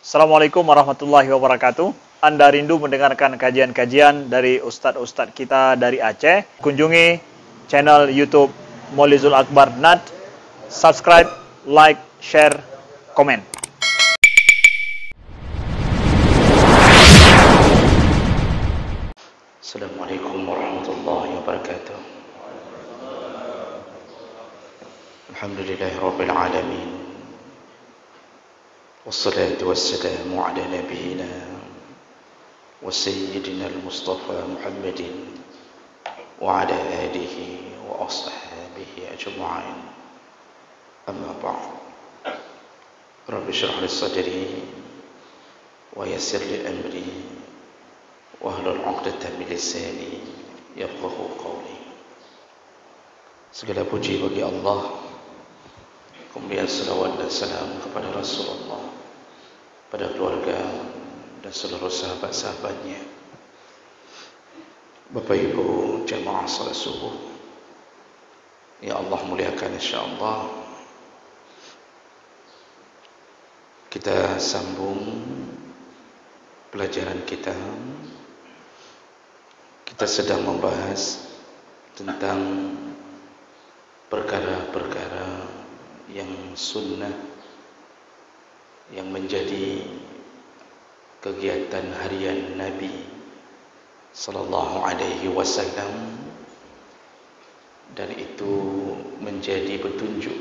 Assalamualaikum warahmatullahi wabarakatuh. Anda rindu mendengarkan kajian-kajian dari ustadz-ustadz kita dari Aceh? Kunjungi channel YouTube Maulizul Akbar NAD. Subscribe, like, share, komen. Assalamualaikum warahmatullahi wabarakatuh. Alhamdulillahirabbil alamin. Wassalatu wassalamu ala nabiyyina wa sayyidina al-Mustafa Muhammadin wa ala alihi wa ashabihi ajma'in. Amma ba'd. Rabbi shrah li sadri wa yassir li amri wahlul 'uqdatam min lisani yafqahu qawli. Segala puji bagi Allah, kemudian salawat dan salam kepada Rasulullah, pada keluarga dan seluruh sahabat-sahabatnya. Bapak Ibu jamaah salat subuh, ya Allah muliakan insyaallah. Kita sambung pelajaran kita. Kita sedang membahas tentang perkara-perkara yang sunnah, yang menjadi kegiatan harian Nabi sallallahu alaihi wasallam, dan itu menjadi petunjuk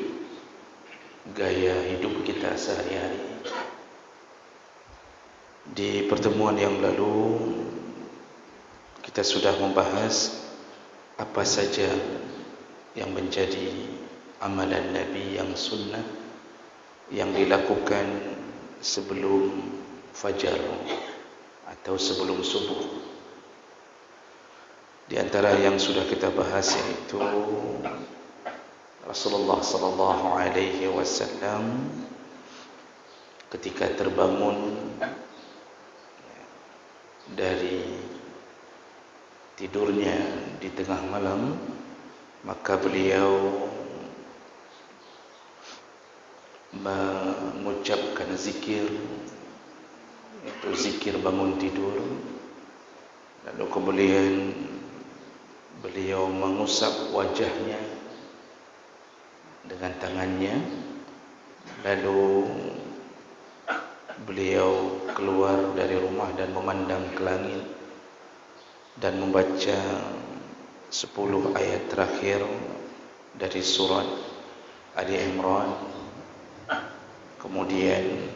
gaya hidup kita sehari-hari. Di pertemuan yang lalu kita sudah membahas apa saja yang menjadi amalan Nabi yang sunnah, yang dilakukan sebelum fajar atau sebelum subuh. Di antara yang sudah kita bahas yaitu Rasulullah sallallahu alaihi wasallam ketika terbangun dari tidurnya di tengah malam, maka beliau mengucapkan zikir, yaitu zikir bangun tidur. Lalu kemudian beliau mengusap wajahnya dengan tangannya. Lalu beliau keluar dari rumah dan memandang ke langit dan membaca 10 ayat terakhir dari surat Ali Imran. Kemudian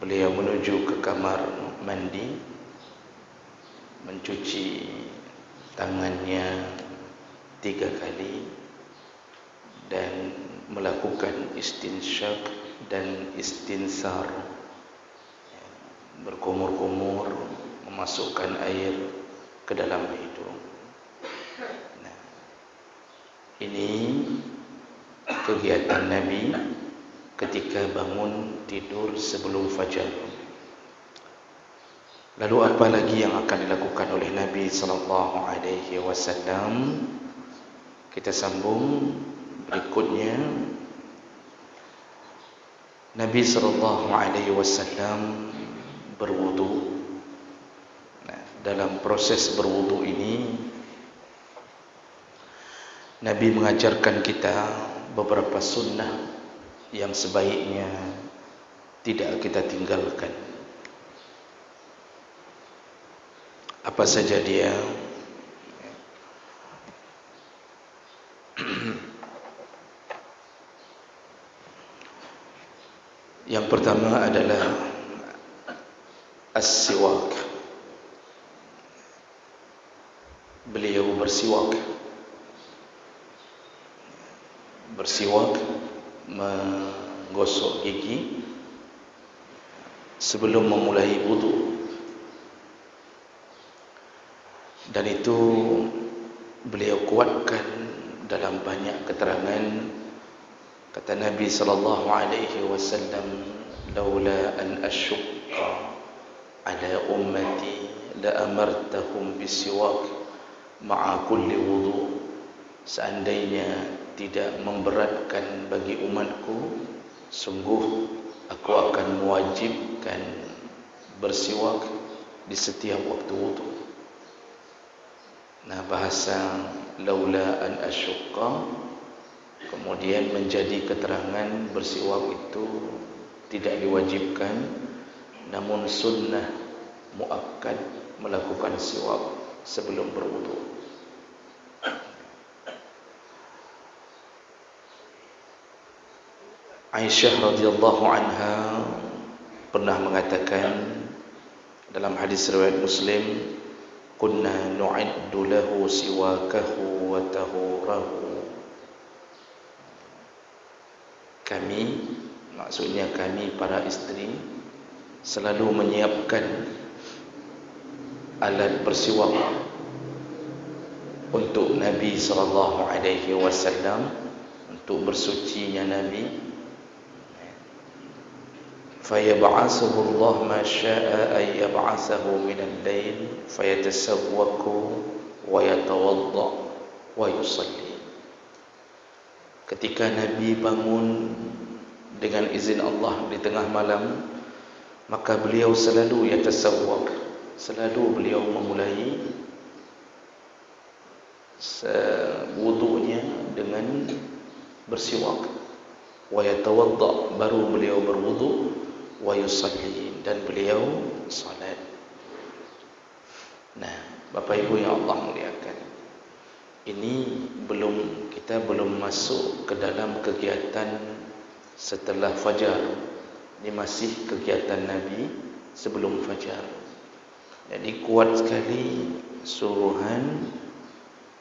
beliau menuju ke kamar mandi, mencuci tangannya 3 kali dan melakukan istinsyaq dan istinsar, berkumur-kumur, memasukkan air ke dalam hidung. Nah, ini kegiatan Nabi ketika bangun tidur sebelum fajar. Lalu apa lagi yang akan dilakukan oleh Nabi sallallahu alaihi wasallam? Kita sambung berikutnya. Nabi sallallahu alaihi wasallam berwudu. Nah, dalam proses berwudu ini Nabi mengajarkan kita beberapa sunnah yang sebaiknya tidak kita tinggalkan. Apa saja dia? Yang pertama adalah as-siwak. Beliau bersiwak. Bersiwak, menggosok gigi sebelum memulai wudu. Dan itu beliau kuatkan dalam banyak keterangan. Kata Nabi sallallahu alaihi wasallam, "Laula an asyqa ala ummati la amartahum bisiwak ma'a kulli wudu." Seandainya tidak memberatkan bagi umatku, sungguh aku akan mewajibkan mensunahkan bersiwak di setiap waktu wudu. Nah, bahasa laula an asyqa kemudian menjadi keterangan bersiwak itu tidak diwajibkan, namun sunnah muakkad melakukan siwak sebelum berwudu. Aisyah radhiyallahu anha pernah mengatakan dalam hadis riwayat Muslim, kunna nu'iddu lahu siwakahu wa tahurahu. Kami, maksudnya kami para isteri, selalu menyiapkan alat bersiwak untuk Nabi sallallahu alaihi wasallam, untuk bersucinya Nabi. Fayab'atsuhu Allah ma syaa ay yab'atsahu min al-lail fayatasawwaku wa yatawadda wa yusalli. Ketika Nabi bangun dengan izin Allah di tengah malam, maka beliau selalu yatasawwak, selalu beliau memulai wudunya dengan bersiwak, wa yatawadda, baru beliau berwudu, wa yusalli, dan beliau salat. Nah, Bapak Ibu yang Allah muliakan, ini kita belum masuk ke dalam kegiatan setelah fajar. Ini masih kegiatan Nabi sebelum fajar. Jadi kuat sekali suruhan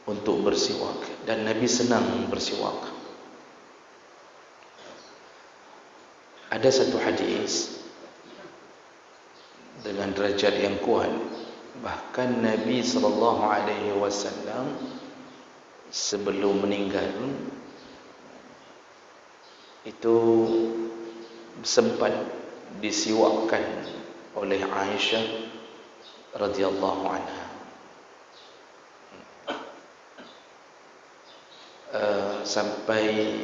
untuk bersiwak, dan Nabi senang bersiwak. Ada satu hadis dengan derajat yang kuat, bahkan Nabi sallallahu alaihi wasallam sebelum meninggal itu sempat disiwakkan oleh Aisyah radhiyallahu anha. Sampai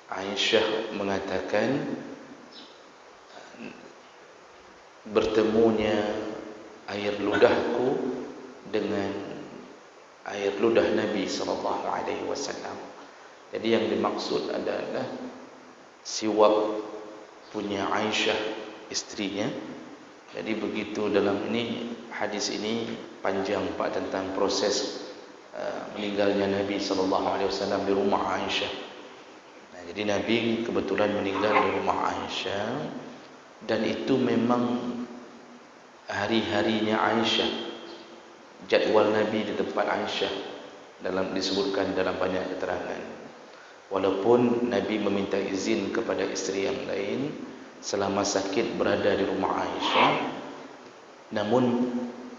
Aisyah mengatakan bertemunya air ludahku dengan air ludah Nabi sallallahu alaihi wasallam. Jadi yang dimaksud adalah siwak punya Aisyah, istrinya. Jadi begitu dalam ini, hadis ini panjang Pak tentang proses meninggalnya Nabi sallallahu alaihi wasallam di rumah Aisyah. Jadi Nabi kebetulan meninggal di rumah Aisyah, dan itu memang hari-harinya Aisyah, jadwal Nabi di tempat Aisyah, disebutkan dalam banyak keterangan. Walaupun Nabi meminta izin kepada isteri yang lain selama sakit berada di rumah Aisyah, namun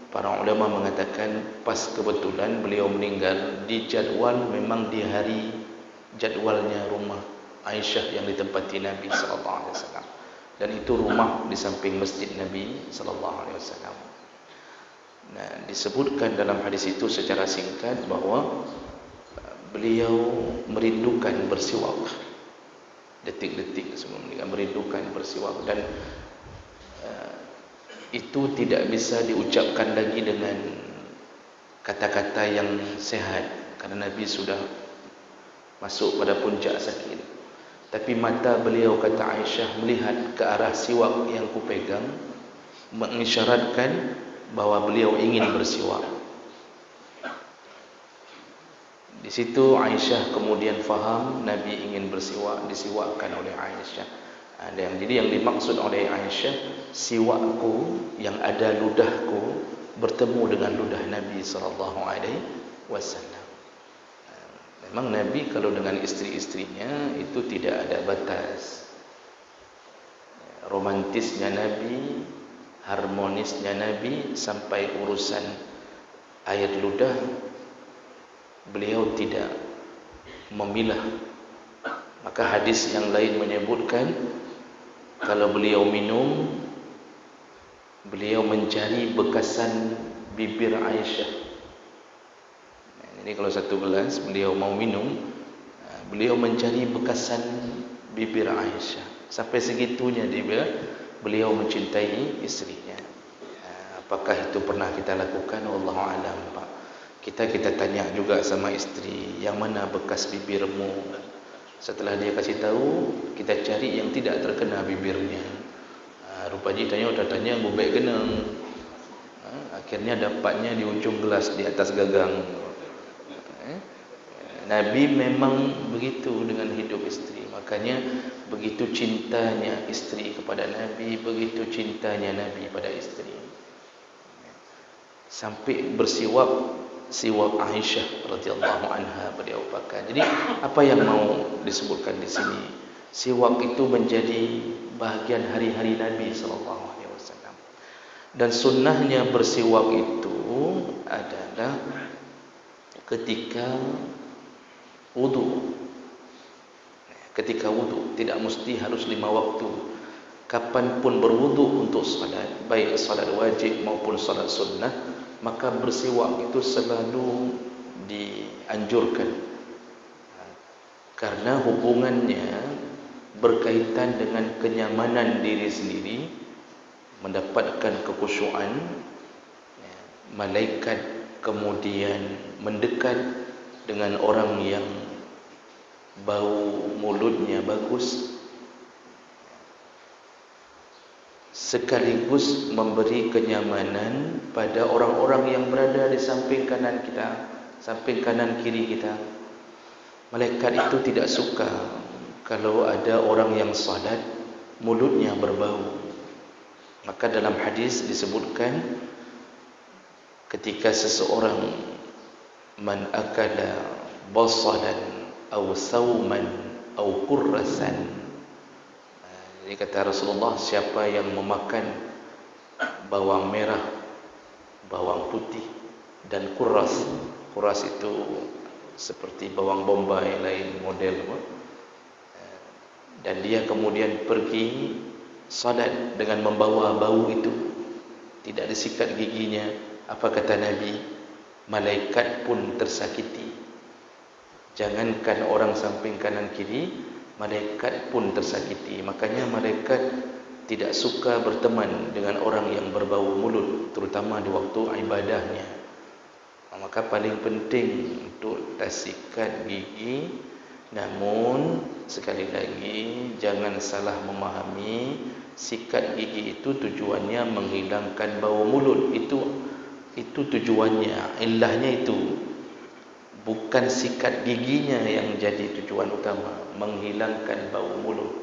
para ulama mengatakan pas kebetulan beliau meninggal di jadwal, memang di hari jadwalnya rumah Aisyah yang ditempati Nabi sallallahu alaihi wasallam, dan itu rumah di samping masjid Nabi sallallahu alaihi wasallam. Nah, disebutkan dalam hadis itu secara singkat bahwa beliau merindukan bersiwak detik-detik sebelum meninggal, merindukan bersiwak, dan itu tidak bisa diucapkan lagi dengan kata-kata yang sehat karena Nabi sudah masuk pada puncak sakit. Tapi mata beliau, kata Aisyah, melihat ke arah siwak yang kupegang, mengisyaratkan bahwa beliau ingin bersiwak. Di situ Aisyah kemudian faham Nabi ingin bersiwak, disiwakkan oleh Aisyah. Jadi yang dimaksud oleh Aisyah, siwakku yang ada ludahku bertemu dengan ludah Nabi sallallahu alaihi wasallam. Memang Nabi kalau dengan isteri-istrinya itu tidak ada batas. Romantisnya Nabi, harmonisnya Nabi, sampai urusan air ludah beliau tidak memilah. Maka hadis yang lain menyebutkan kalau beliau minum, beliau mencari bekasan bibir Aisyah. Jadi kalau satu gelas beliau mau minum, beliau mencari bekasan bibir Aisyah. Sampai segitunya beliau mencintai istrinya. Apakah itu pernah kita lakukan? Wallahu alam, Pak. Kita tanya juga sama istri, yang mana bekas bibirmu? Setelah dia kasih tahu, kita cari yang tidak terkena bibirnya. Rupanya udah tanya gubek geneng. Akhirnya dapatnya di ujung gelas di atas gagang. Nabi memang begitu dengan hidup istri. Makanya begitu cintanya istri kepada Nabi, begitu cintanya Nabi pada istri. Sampai siwak Aisyah radhiyallahu anha beliau pakai. Jadi apa yang mau disebutkan di sini? Siwak itu menjadi bahagian hari-hari Nabi sallallahu alaihi wasallam. Dan sunnahnya bersiwak itu adalah ketika wudu. Ketika wudu, tidak mesti harus 5 waktu. Kapanpun berwudu untuk salat, baik salat wajib maupun salat sunnah, maka bersiwak itu selalu dianjurkan. Karena hubungannya berkaitan dengan kenyamanan diri sendiri, mendapatkan kekhusyuan. Malaikat kemudian mendekat dengan orang yang bau mulutnya bagus, sekaligus memberi kenyamanan pada orang-orang yang berada di samping kanan kita, samping kanan kiri kita. Malaikat itu tidak suka kalau ada orang yang salat mulutnya berbau. Maka dalam hadis disebutkan, ketika seseorang man akala basalan aw sauman aw qurrasan, jadi kata Rasulullah, siapa yang memakan bawang merah, bawang putih dan kurras. Kurras itu seperti bawang bombay lain model, dan dia kemudian pergi salat dengan membawa bau itu, tidak disikat giginya. Apa kata Nabi? Malaikat pun tersakiti. Jangankan orang samping kanan kiri, malaikat pun tersakiti. Makanya malaikat tidak suka berteman dengan orang yang berbau mulut, terutama di waktu ibadahnya. Maka paling penting untuk tak sikat gigi. Namun sekali lagi jangan salah memahami, sikat gigi itu tujuannya menghilangkan bau mulut. Itu tujuannya, ilahnya itu. Bukan sikat giginya yang jadi tujuan utama, menghilangkan bau mulut.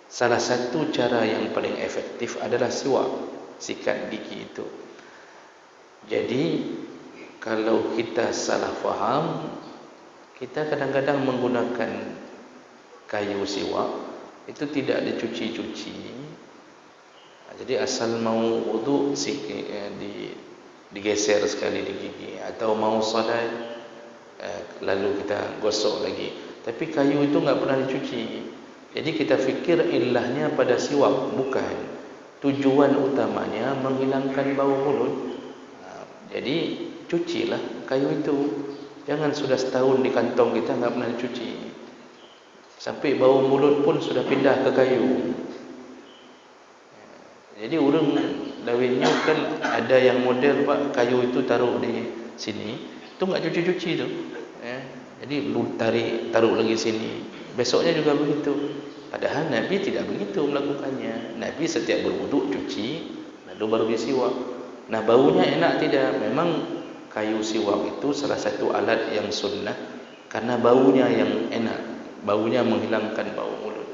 Salah satu cara yang paling efektif adalah siwak, sikat gigi itu. Jadi kalau kita salah faham, kita kadang-kadang menggunakan kayu siwak itu tidak dicuci-cuci. Jadi asal mau wudu digeser sekali di gigi, atau mau salat lalu kita gosok lagi. Tapi kayu itu enggak pernah dicuci. Jadi kita fikir ilahnya pada siwak, bukan. Tujuan utamanya menghilangkan bau mulut. Jadi cucilah kayu itu. Jangan sudah setahun di kantong kita enggak pernah dicuci. Sampai bau mulut pun sudah pindah ke kayu. Jadi orang lawinnya kan ada yang model, Pak, kayu itu taruh di sini, itu enggak cuci-cuci tu. Jadi taruh lagi sini. Besoknya juga begitu. Padahal Nabi tidak begitu melakukannya. Nabi setiap berwuduk cuci, lalu baru disiwak. Nah, baunya enak tidak? Memang kayu siwak itu salah satu alat yang sunnah karena baunya yang enak, baunya menghilangkan bau mulut.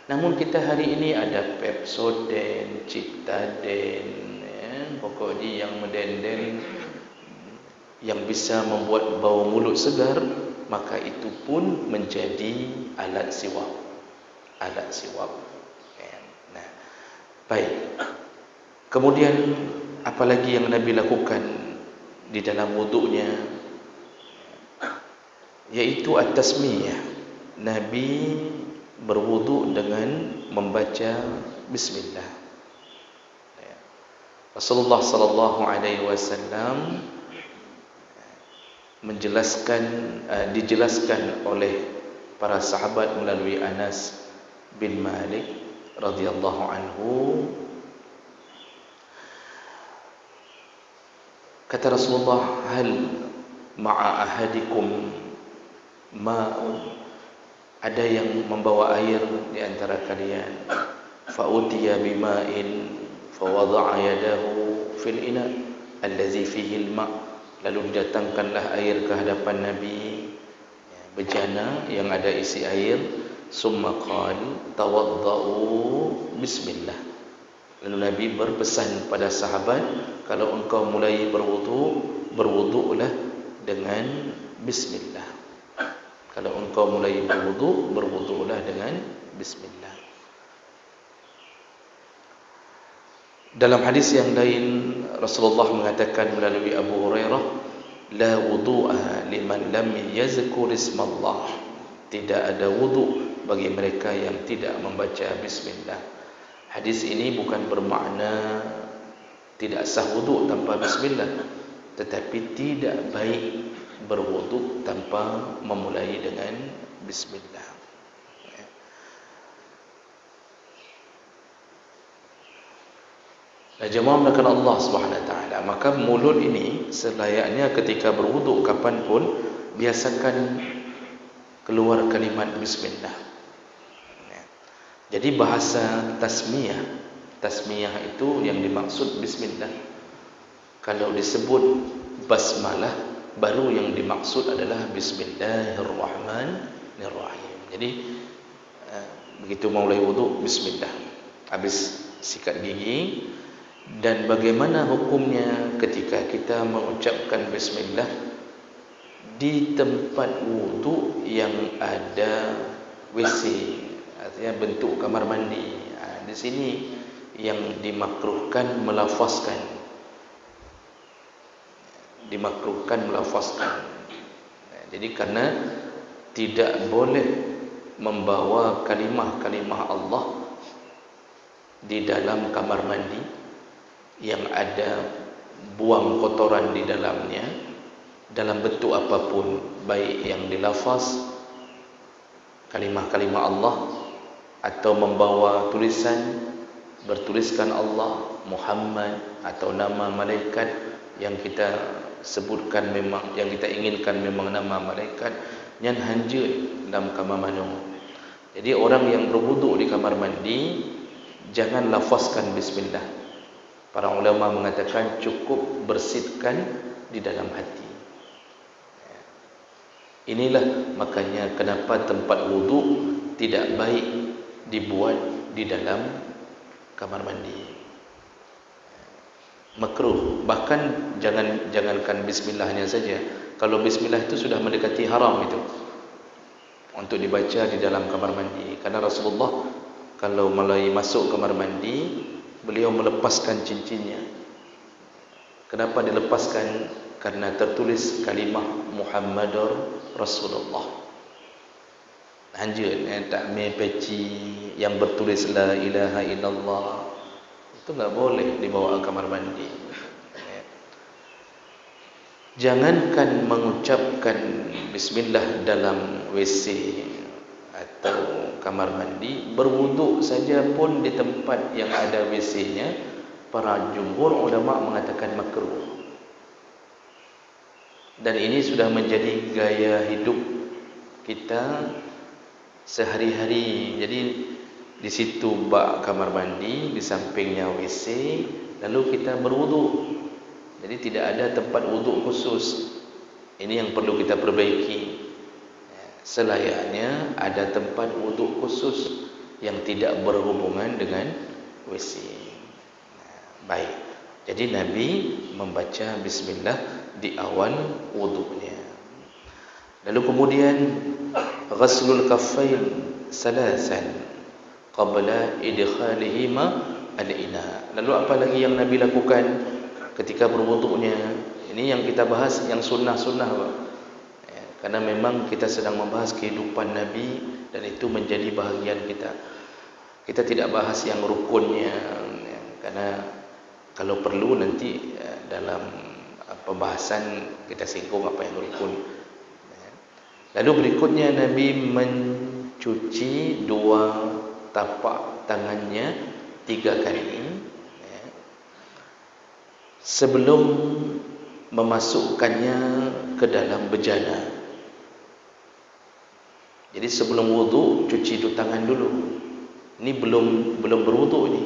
Namun kita hari ini ada Pepsodent, Citadent, pokoknya yang mendenden, yang bisa membuat bau mulut segar, maka itu pun menjadi alat siwak. Alat siwak. Nah, baik. Kemudian apalagi yang Nabi lakukan di dalam wuduknya, yaitu at-tasmiyah. Nabi berwuduk dengan membaca bismillah. Rasulullah sallallahu alaihi wasallam dijelaskan oleh para sahabat melalui Anas bin Malik radhiyallahu anhu, kata Rasulullah, hal ma'a ahadikum ma'un, ada yang membawa air di antara kalian? Fa'utiya bima'in fawada'a yadahu fil ina allazi fihi al-ma', lalu didatangkanlah air ke hadapan Nabi, bejana yang ada isi air. Summa qala tawaddau bismillah, lalu Nabi berpesan pada sahabat, kalau engkau mulai berwudu, berwudulah dengan bismillah. Kalau engkau mulai berwudu, berwudulah dengan bismillah. Dalam hadis yang lain Rasulullah mengatakan melalui Abu Hurairah, la wudu'a liman lam yazkur ismallah, tidak ada wudu bagi mereka yang tidak membaca bismillah. Hadis ini bukan bermakna tidak sah wudu tanpa bismillah, tetapi tidak baik berwudu tanpa memulai dengan bismillah. Jemaah melakukan Allah Subhanahu Wa Taala, maka mulut ini selayaknya ketika berwudu kapanpun biasakan keluar kalimat bismillah. Jadi bahasa tasmiyah itu yang dimaksud bismillah. Kalau disebut basmalah, baru yang dimaksud adalah bismillahirrahmanirrahim. Jadi begitu mulai wudu, bismillah. Habis sikat gigi. Dan bagaimana hukumnya ketika kita mengucapkan bismillah di tempat wudu yang ada WC, artinya bentuk kamar mandi. Di sini yang dimakruhkan melafazkan. Jadi karena tidak boleh membawa kalimah-kalimah Allah di dalam kamar mandi yang ada buang kotoran di dalamnya dalam bentuk apapun, baik yang dilafaz kalimah-kalimah Allah atau membawa tulisan bertuliskan Allah, Muhammad, atau nama malaikat yang kita sebutkan memang, yang kita inginkan memang nama malaikat, yang hanjut dalam kamar mandi. Jadi orang yang berwudu di kamar mandi jangan lafazkan bismillah. Para ulama mengatakan cukup bersihkan di dalam hati. Inilah makanya kenapa tempat wudu tidak baik dibuat di dalam kamar mandi. Makruh. Bahkan jangankan bismillahnya saja. Kalau bismillah itu sudah mendekati haram itu untuk dibaca di dalam kamar mandi. Karena Rasulullah kalau mulai masuk kamar mandi, beliau melepaskan cincinnya. Kenapa dilepaskan? Karena tertulis kalimah Muhammadur Rasulullah. Anjur tak main peci yang bertulis la ilaha illallah, itu enggak boleh dibawa ke kamar mandi. Jangankan mengucapkan bismillah dalam WC atau kamar mandi, berwudu saja pun di tempat yang ada WC-nya, para jumhur ulama mengatakan makruh. Dan ini sudah menjadi gaya hidup kita sehari-hari. Jadi di situ bak kamar mandi, di sampingnya WC, lalu kita berwudu. Jadi tidak ada tempat wudu khusus. Ini yang perlu kita perbaiki. Selayaknya ada tempat wudu khusus yang tidak berhubungan dengan WC. Baik. Jadi Nabi membaca bismillah di awal wudunya. Lalu kemudian ghaslul kaffain salasan qabla idkhalihima al-ina. Lalu apa lagi yang Nabi lakukan ketika berwudunya? Ini yang kita bahas yang sunnah-sunnah, Pak. Karena memang kita sedang membahas kehidupan Nabi dan itu menjadi bahagian kita. Kita tidak bahas yang rukunnya, karena kalau perlu nanti dalam pembahasan kita singgung apa yang rukun. Lalu berikutnya Nabi mencuci dua tapak tangannya 3 kali ya, sebelum memasukkannya ke dalam bejana. Jadi sebelum wudu cuci tangan dulu. Ini belum berwudu ini.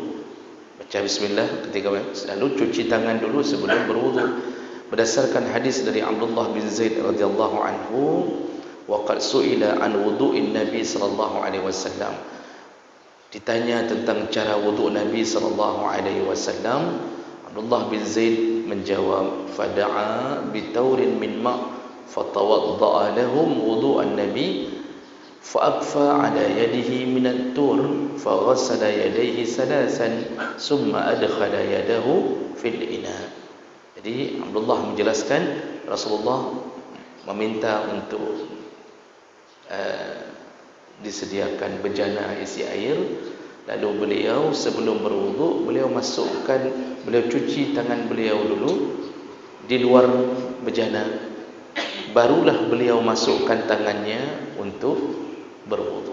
Baca bismillah ketika lalu cuci tangan dulu sebelum berwudu. Berdasarkan hadis dari Abdullah bin Zaid radhiyallahu anhu, wa qad su'ila an wudu'in Nabi sallallahu alaihi wasallam. Ditanya tentang cara wudu Nabi sallallahu alaihi wasallam, Abdullah bin Zaid menjawab, fada'a bitaurin min ma' fatawadda'a lahum wudu'an Nabi fa'akfa ala yadihi min at-tur faghasala yadayhi salasan summa adkhala yadahu fil ina. Jadi Abdullah menjelaskan Rasulullah meminta untuk disediakan bejana isi air, lalu beliau sebelum berwudu beliau cuci tangan beliau dulu di luar bejana, barulah beliau masukkan tangannya untuk berwudu.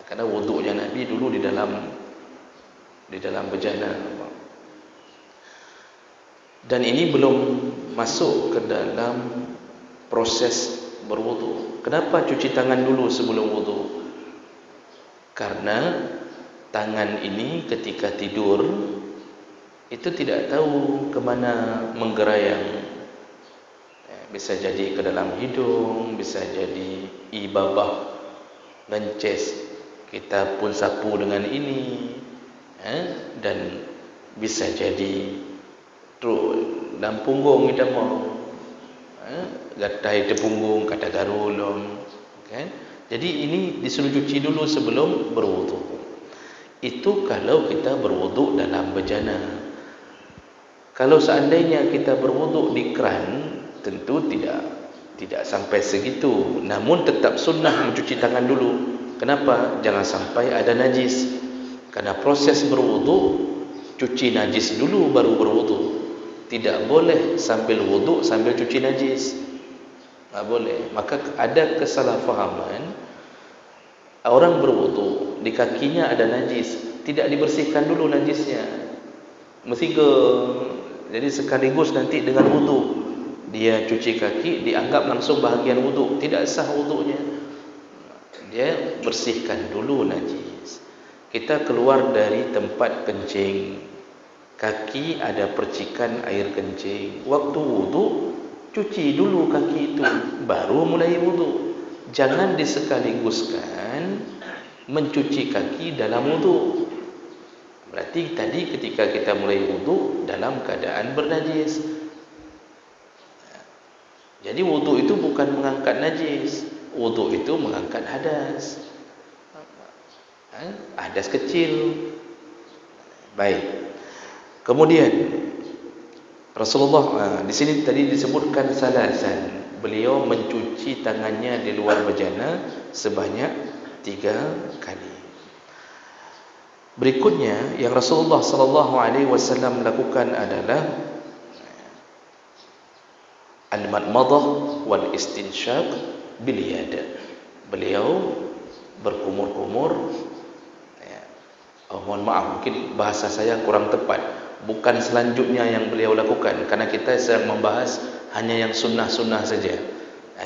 Karena wudunya Nabi dulu di dalam bejana. Dan ini belum masuk ke dalam proses berwudu. Kenapa cuci tangan dulu sebelum wudu? Karena tangan ini ketika tidur itu tidak tahu kemana menggerayang. Bisa jadi ke dalam hidung, bisa jadi ibabah, ngences, kita pun sapu dengan ini, dan bisa jadi dalam punggung kita mau gatai te punggung kata garulum kan. Jadi ini disuruh cuci dulu sebelum berwudu. Itu kalau kita berwudu dalam bejana. Kalau seandainya kita berwudu di keran, tentu tidak sampai segitu. Namun tetap sunnah mencuci tangan dulu. Kenapa? Jangan sampai ada najis. Karena proses berwudu cuci najis dulu baru berwudu. Tidak boleh sambil wudu sambil cuci najis. Tak boleh. Maka ada kesalahfahaman. Orang berwudu, di kakinya ada najis, tidak dibersihkan dulu najisnya. Mesti jadi sekaligus nanti dengan wudu dia cuci kaki, dianggap langsung bahagian wudu, tidak sah wudunya. Dia bersihkan dulu najis. Kita keluar dari tempat kencing, kaki ada percikan air kencing, waktu wudu cuci dulu kaki itu, baru mulai wudu. Jangan disekaliguskan mencuci kaki dalam wudu. Berarti tadi ketika kita mulai wudu dalam keadaan bernajis. Jadi wudu itu bukan mengangkat najis, wudu itu mengangkat hadas. Hadas kecil. Baik. Kemudian Rasulullah di sini tadi disebutkan salasan. Beliau mencuci tangannya di luar bejana sebanyak 3 kali. Berikutnya yang Rasulullah sallallahu alaihi wasallam lakukan adalah al-madmadah wal istinsyaq bil yad. Beliau berkumur-kumur. Mohon maaf, mungkin bahasa saya kurang tepat. Bukan selanjutnya yang beliau lakukan, karena kita sedang membahas hanya yang sunnah-sunnah saja.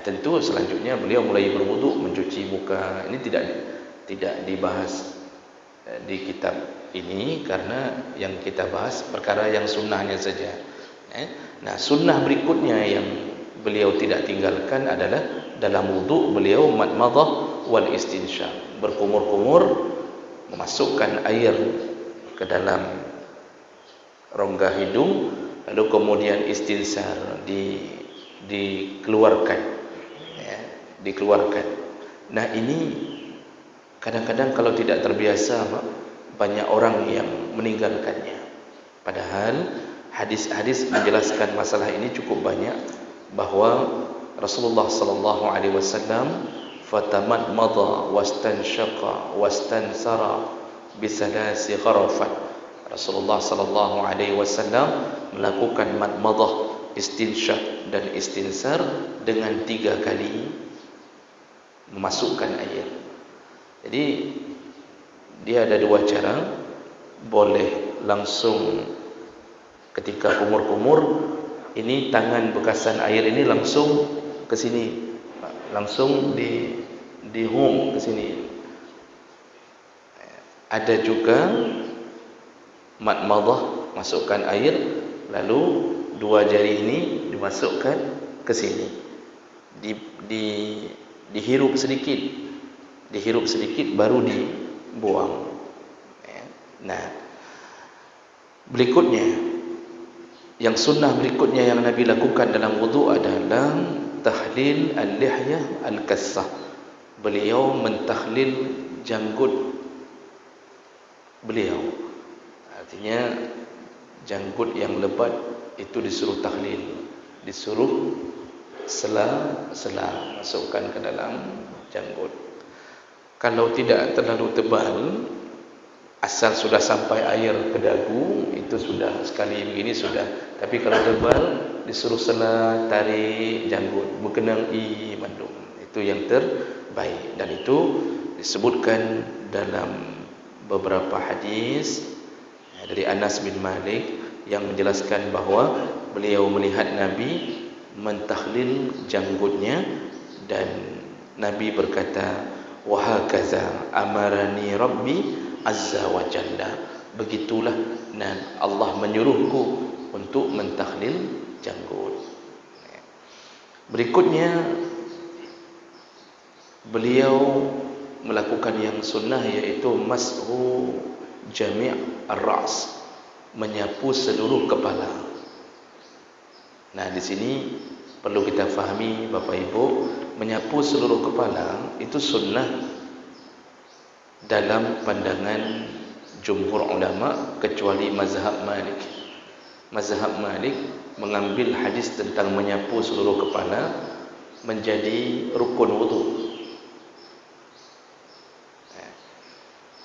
Tentu selanjutnya beliau mulai berwudu, mencuci muka. Ini tidak dibahas di kitab ini, karena yang kita bahas perkara yang sunnahnya saja. Nah, sunnah berikutnya yang beliau tidak tinggalkan adalah dalam wudu beliau madmadah wal istinsyaq, berkumur-kumur, memasukkan air ke dalam rongga hidung, lalu kemudian istinsar dikeluarkan, dikeluarkan. Nah, ini kadang-kadang kalau tidak terbiasa banyak orang yang meninggalkannya. Padahal hadis-hadis menjelaskan masalah ini cukup banyak, bahwa Rasulullah sallallahu alaihi wasallam fatamadmada wastansyaqa wastansara bisalasi gharafat. Rasulullah sallallahu alaihi wasallam melakukan madmadah, istinsyaq dan istinsar dengan 3 kali memasukkan air. Jadi Dia ada dua cara. Boleh langsung ketika kumur-kumur, ini tangan bekasan air ini langsung ke sini, langsung di home ke sini. Ada juga madmadah, masukkan air, lalu dua jari ini dimasukkan ke sini, dihirup sedikit baru dibuang. Nah, berikutnya, yang sunnah berikutnya yang Nabi lakukan dalam wudu adalah tahlil al-lihyah al-kassah. Beliau mentahlil janggut beliau. Artinya janggut yang lebat itu disuruh tahlil, disuruh sela-sela masukkan ke dalam janggut. Kalau tidak terlalu tebal, asal sudah sampai air ke dagu, itu sudah sekali begini sudah. Tapi kalau tebal, disuruh sela, tarik janggut, berkenang mandum. Itu yang terbaik, dan itu disebutkan dalam beberapa hadis dari Anas bin Malik yang menjelaskan bahawa beliau melihat Nabi mentahlil janggutnya, dan Nabi berkata, wa hakaza amarani rabbi azza wa jalla. Begitulah Allah menyuruhku untuk mentahlil janggut. Berikutnya beliau melakukan yang sunnah, yaitu mashu jami' ar-ra's, menyapu seluruh kepala. Nah, di sini perlu kita fahami Bapak Ibu, menyapu seluruh kepala itu sunnah dalam pandangan jumhur ulama, kecuali mazhab Malik. Mazhab Malik mengambil hadis tentang menyapu seluruh kepala menjadi rukun wudu.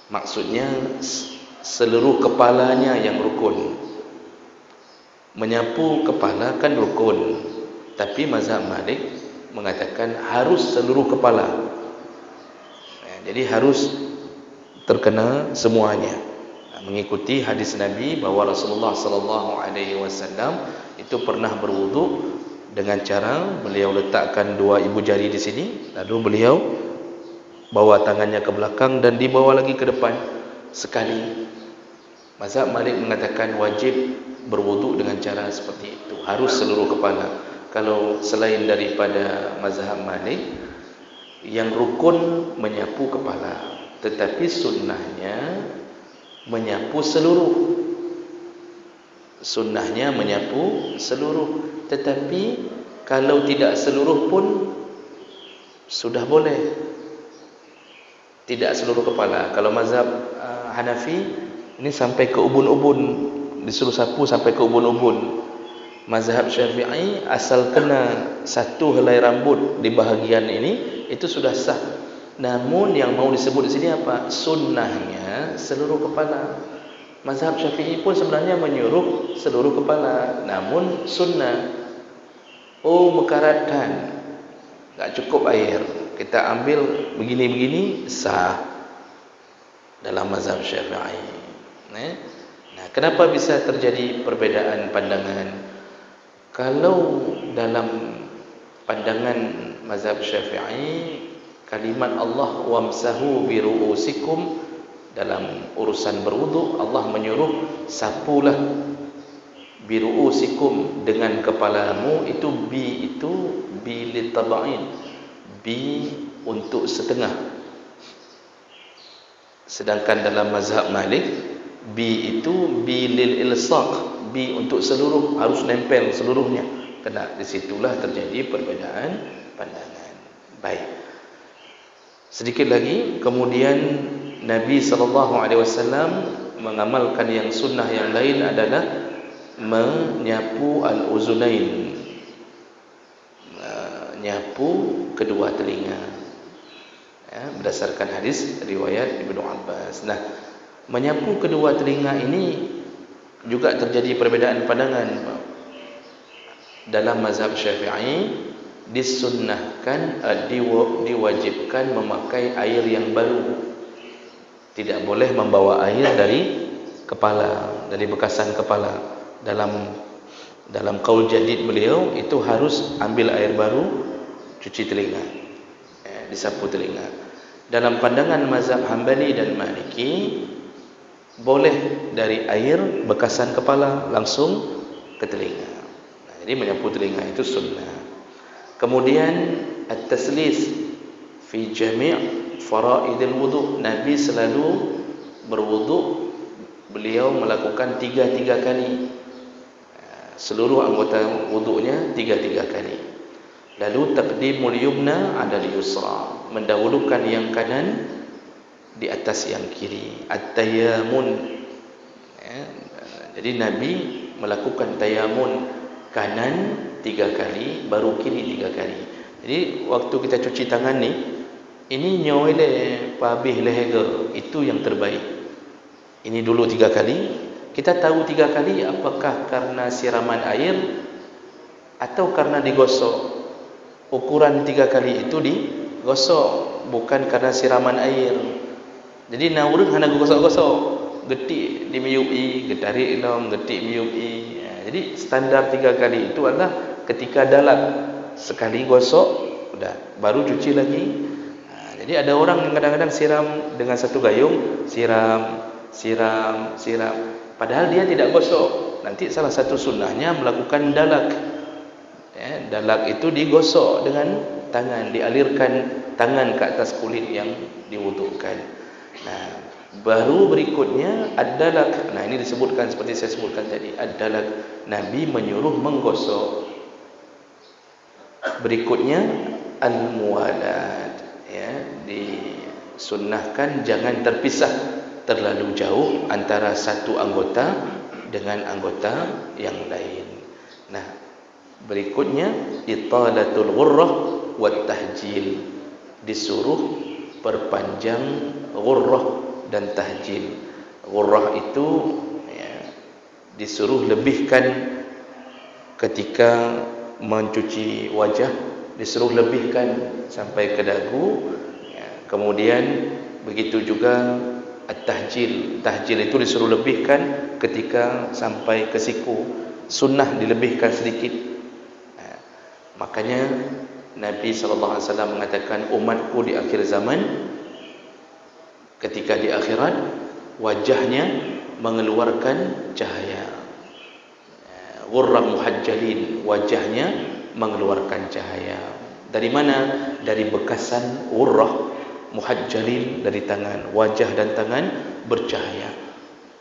Maksudnya seluruh kepalanya yang rukun. Menyapu kepala kan rukun, tapi mazhab Malik mengatakan harus seluruh kepala. Jadi harus terkena semuanya, mengikuti hadis Nabi bahawa Rasulullah sallallahu alaihi wasallam itu pernah berwudu dengan cara beliau letakkan dua ibu jari di sini, lalu beliau bawa tangannya ke belakang dan dibawa lagi ke depan sekali. Mazhab Malik mengatakan wajib berwudu dengan cara seperti itu, harus seluruh kepala. Kalau selain daripada mazhab Malik, yang rukun menyapu kepala, tetapi sunnahnya menyapu seluruh. Sunnahnya menyapu seluruh, tetapi kalau tidak seluruh pun sudah boleh. Tidak seluruh kepala. Kalau mazhab Hanafi, ini sampai ke ubun-ubun, disuruh sapu sampai ke ubun-ubun. Mazhab Syafi'i, asal kena satu helai rambut di bahagian ini, itu sudah sah. Namun yang mau disebut di sini apa? Sunnahnya seluruh kepala. Mazhab Syafi'i pun sebenarnya menyuruh seluruh kepala, namun sunnah. Oh, mekaratkan, tak cukup air, kita ambil begini-begini, sah dalam mazhab Syafi'i. Nah, kenapa bisa terjadi perbedaan pandangan? Kalau dalam pandangan mazhab Syafi'i, kalimat Allah wamsahu biru'usikum, dalam urusan berwudu Allah menyuruh sapulah biru'usikum, dengan kepalamu. Itu bi litaba'in, bi untuk setengah. Sedangkan dalam mazhab Malik, bi itu bi lil ilsaq, bi untuk seluruh, harus nempel seluruhnya. Kena disitulah terjadi perbedaan pandangan. Baik, sedikit lagi, kemudian Nabi SAW mengamalkan yang sunnah yang lain adalah menyapu al-uzunain, menyapu kedua telinga, berdasarkan hadis riwayat Ibnu Abbas. Nah, menyapu kedua telinga ini juga terjadi perbedaan pandangan. Dalam mazhab Syafi'i disunnahkan, diwajibkan memakai air yang baru. Tidak boleh membawa air dari kepala, dari bekasan kepala. Dalam qaul jadid beliau itu harus ambil air baru, cuci telinga, disapu telinga. Dalam pandangan mazhab Hambali dan Maliki, boleh dari air bekasan kepala langsung ke telinga. Jadi menyapu telinga itu sunnah. Kemudian at-taslis fi jami' faraidil wudu. Nabi selalu berwudu, beliau melakukan 3 kali. Seluruh anggota wudunya 3 kali. Lalu taqdimul yumna 'ala al-yusra, mendahulukan yang kanan di atas yang kiri. At-tayammun. Jadi Nabi melakukan tayamun kanan 3 kali, baru kiri 3 kali. Jadi waktu kita cuci tangan ni, ini nyoile pabih lehega, itu yang terbaik. Ini dulu 3 kali. Kita tahu 3 kali apakah karena siraman air atau karena digosok. Ukuran 3 kali itu digosok, bukan karena siraman air. Jadi naurung hana gosok-gosok, getik di miyupi, getarik dong, getik miyupi. Jadi standar 3 kali itu adalah ketika dalam sekali gosok, udah, baru cuci lagi. Jadi ada orang yang kadang-kadang siram dengan satu gayung, siram. Padahal dia tidak gosok. Nanti salah satu sunnahnya melakukan dalak. Dalak itu digosok dengan tangan, dialirkan tangan ke atas kulit yang diwudukan. Nah, baru berikutnya ad-dalak. Nah, ini disebutkan seperti saya sebutkan tadi, ad-dalak. Nabi menyuruh menggosok. Berikutnya al-muwalat. Disunnahkan jangan terpisah terlalu jauh antara satu anggota dengan anggota yang lain. Nah, berikutnya italatul ghurrah wat tahjil. Disuruh perpanjang ghurrah dan tahjil. Ghurrah itu disuruh lebihkan ketika mencuci wajah, disuruh lebihkan sampai ke dagu. Kemudian begitu juga at-tahjil. Tahjil itu disuruh lebihkan ketika sampai ke siku. Sunnah dilebihkan sedikit. Makanya Nabi SAW mengatakan umatku di akhir zaman, ketika di akhirat wajahnya mengeluarkan cahaya. Ghurra muhajjalin, wajahnya mengeluarkan cahaya. Dari mana? Dari bekasan ghurrah muhajjalin, dari tangan. Wajah dan tangan bercahaya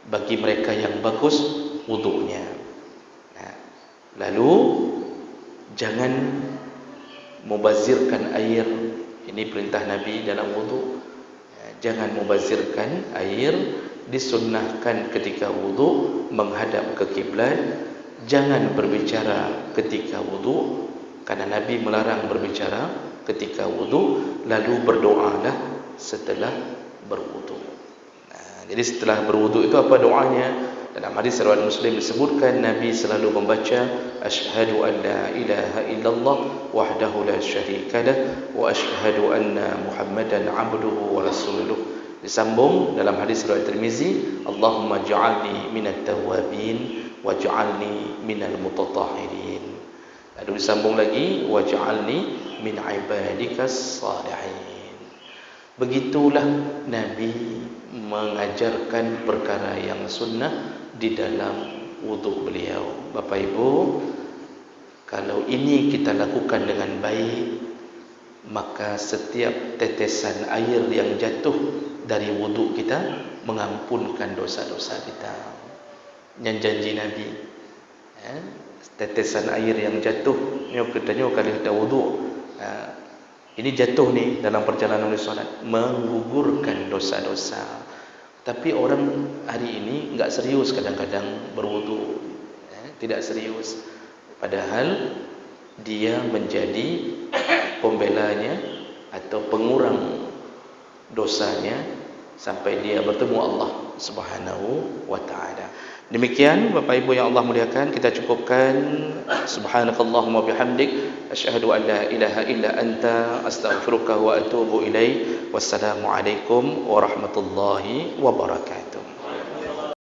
bagi mereka yang bagus wudunya. Lalu jangan mubazirkan air. Ini perintah Nabi dalam wudu. Jangan mubazirkan air. Disunnahkan ketika wudu menghadap ke kiblat. Jangan berbicara ketika wudu, karena Nabi melarang berbicara ketika wudu. Lalu berdoalah setelah berwudu. Jadi setelah berwudu itu apa doanya? Dalam hadis riwayat Muslim disebutkan Nabi selalu membaca asyhadu an la ilaha illallah wahdahu la syarika lah wa asyhadu anna Muhammadan abduhu wa rasuluh. Disambung dalam hadis riwayat Tirmizi, Allahumma ja'alni minat tawwabin waj'alni minal mutatahhirin. Lalu disambung lagi waj'alni min ibadikas salihin. Begitulah Nabi mengajarkan perkara yang sunnah di dalam wudu beliau. Bapak Ibu, kalau ini kita lakukan dengan baik, maka setiap tetesan air yang jatuh dari wudu kita mengampunkan dosa-dosa kita. Yang janji Nabi, tetesan air yang jatuh, katanya kalau kita wudu, ini jatuh nih dalam perjalanan salat, menggugurkan dosa-dosa. Tapi orang hari ini enggak serius kadang-kadang berwudu, tidak serius. Padahal dia menjadi pembelanya atau pengurang dosanya sampai dia bertemu Allah Subhanahu wa taala. Demikian Bapak Ibu yang Allah muliakan, kita cukupkan. Subhanakallahumma bihamdik asyhadu an la ilaha illa anta astaghfiruka wa atubu ilaik. Wassalamualaikum warahmatullahi wabarakatuh.